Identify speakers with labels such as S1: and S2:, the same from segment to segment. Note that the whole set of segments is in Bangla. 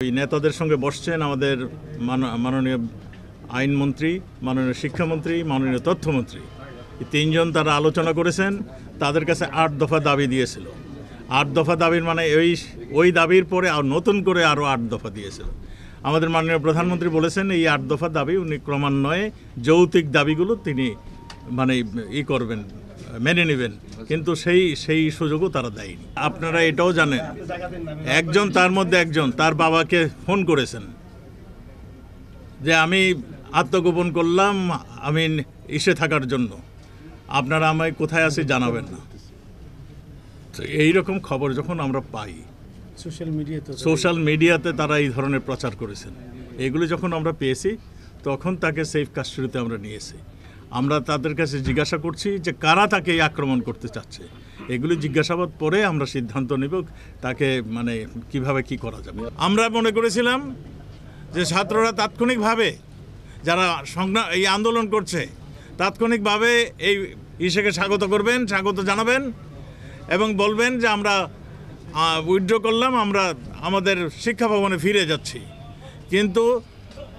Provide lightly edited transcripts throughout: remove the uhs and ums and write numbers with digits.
S1: এই নেতাদের সঙ্গে বসছেন আমাদের মাননীয় আইনমন্ত্রী, মাননীয় শিক্ষামন্ত্রী, মাননীয় তথ্যমন্ত্রী। এই তিনজন তারা আলোচনা করেছেন। তাদের কাছে 8 দফা দাবি দিয়েছিল। 8 দফা দাবির মানে ওই দাবির পরে আর নতুন করে আরও 8 দফা দিয়েছিল। আমাদের মাননীয় প্রধানমন্ত্রী বলেছেন এই 8 দফা দাবি উনি ক্রমান্বয়ে যৌক্তিক দাবিগুলো তিনি করবেন, মেনে নেবেন, কিন্তু সেই সুযোগও তারা দেয়নি। আপনারা এটাও জানেন, একজন তার মধ্যে একজন তার বাবাকে ফোন করেছেন যে আমি আত্মগোপন করলাম, আমি ইসে থাকার জন্য, আপনারা আমায় কোথায় আছি জানাবেন না। তো এইরকম খবর যখন আমরা পাই সোশ্যাল মিডিয়াতে তারা এই ধরনের প্রচার করেছেন, এগুলো যখন আমরা পেয়েছি তখন তাকে সেফ কাস্টডিতে আমরা নিয়েছি। আমরা তাদের কাছে জিজ্ঞাসা করছি যে কারা তাকে আক্রমণ করতে চাচ্ছে। এগুলি জিজ্ঞাসাবাদ পরে আমরা সিদ্ধান্ত নেব তাকে কিভাবে কি করা যাবে। আমরা মনে করেছিলাম যে ছাত্ররা তাৎক্ষণিকভাবে যারা এই আন্দোলন করছে তাৎক্ষণিকভাবে এই ইসেকে স্বাগত করবেন, স্বাগত জানাবেন এবং বলবেন যে আমরা উইথড্র করলাম, আমরা আমাদের শিক্ষা ভবনে ফিরে যাচ্ছি। কিন্তু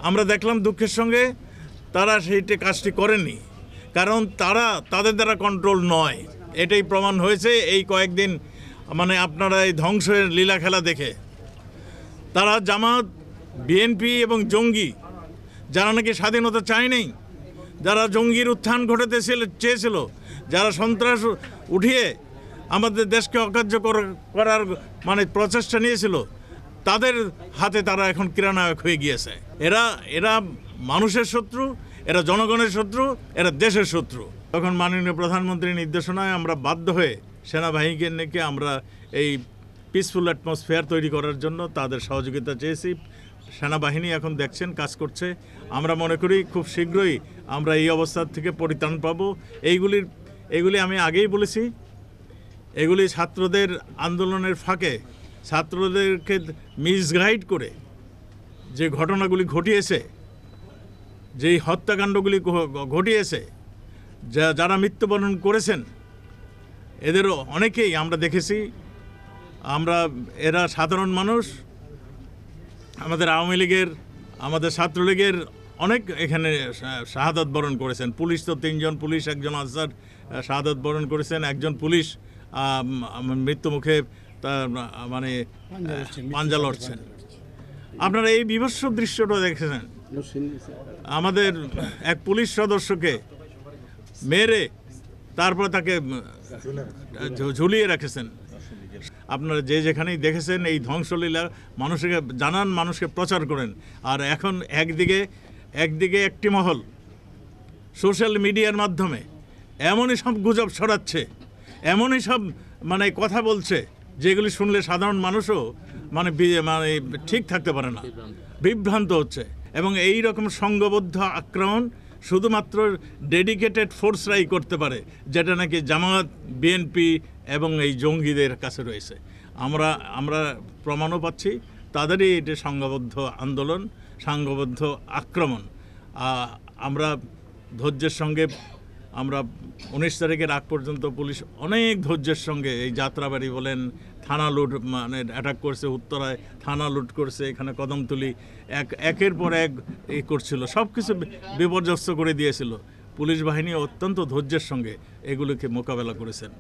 S1: আমরা দেখলাম দুঃখের সঙ্গে তারা সেইটি কাজটি করেনি, কারণ তাদের দ্বারা কন্ট্রোল নয়। এটাই প্রমাণ হয়েছে এই কয়েকদিন। আপনারা এই ধ্বংসের লীলা খেলা দেখে তারা জামাত, বিএনপি এবং জঙ্গি, যারা নাকি স্বাধীনতা চায়নি, যারা জঙ্গির উত্থান ঘটাতে চেয়েছিল, যারা সন্ত্রাস উঠিয়ে আমাদের দেশকে অকার্য করার প্রচেষ্টা নিয়েছিল, তাদের হাতে তারা এখন ক্রীড়ানায়ক হয়ে গিয়েছে। এরা মানুষের শত্রু, এরা জনগণের শত্রু, এরা দেশের শত্রু। তখন মাননীয় প্রধানমন্ত্রীর নির্দেশনায় আমরা বাধ্য হয়ে সেনাবাহিনীকে আমরা এই পিসফুল অ্যাটমসফিয়ার তৈরি করার জন্য তাদের সহযোগিতা চেয়েছি। সেনাবাহিনী এখন দেখছেন কাজ করছে। আমরা মনে করি খুব শীঘ্রই আমরা এই অবস্থা থেকে পরিত্রাণ পাব। এইগুলি আমি আগেই বলেছি, এগুলি ছাত্রদের আন্দোলনের ফাঁকে ছাত্রদেরকে মিসগাইড করে যে ঘটনাগুলি ঘটিয়েছে, যেই হত্যাকাণ্ডগুলি ঘটিয়েছে, যারা মৃত্যুবরণ করেছেন, এদেরও অনেকেই আমরা দেখেছি। এরা সাধারণ মানুষ। আমাদের আওয়ামী লীগের, আমাদের ছাত্রলীগের অনেক এখানে শাহাদাত বরণ করেছেন। পুলিশ তো 3 জন পুলিশ, একজন আনসার শাহাদাত বরণ করেছেন, একজন পুলিশ মৃত্যুমুখে পাঞ্জা লড়ছেন। আপনারা এই বিভৎস দৃশ্যটা দেখেছেন। আমাদের এক পুলিশ সদস্যকে মেরে তারপরে তাকে ঝুলিয়ে রেখেছেন। আপনারা যেখানেই দেখেছেন এই ধ্বংসলীলা মানুষকে জানান, মানুষকে প্রচার করেন। আর এখন একদিকে একটি মহল সোশ্যাল মিডিয়ার মাধ্যমে এমনই সব গুজব ছড়াচ্ছে, এমনই সব কথা বলছে যেগুলি শুনলে সাধারণ মানুষও ঠিক থাকতে পারে না, বিভ্রান্ত হচ্ছে। এবং এই রকম সংঘবদ্ধ আক্রমণ শুধুমাত্র ডেডিকেটেড ফোর্সরাই করতে পারে, যেটা নাকি জামাত, বিএনপি এবং এই জঙ্গিদের কাছে রয়েছে। আমরা প্রমাণও পাচ্ছি তাদেরই এটি সংঘবদ্ধ আন্দোলন, সংঘবদ্ধ আক্রমণ। আমরা ধৈর্যের সঙ্গে 19 তারিখের আগ পর্যন্ত পুলিশ অনেক ধৈর্যের সঙ্গে এই যাত্রাবাড়ি বলেন, থানা লুট অ্যাটাক করছে, উত্তরায় থানা লুট করছে, এখানে কদমতলি একের পর এক করছিল, সব কিছু বিপর্যস্ত করে দিয়েছিল। পুলিশ বাহিনী অত্যন্ত ধৈর্যের সঙ্গে এগুলোকে মোকাবেলা করেছেন।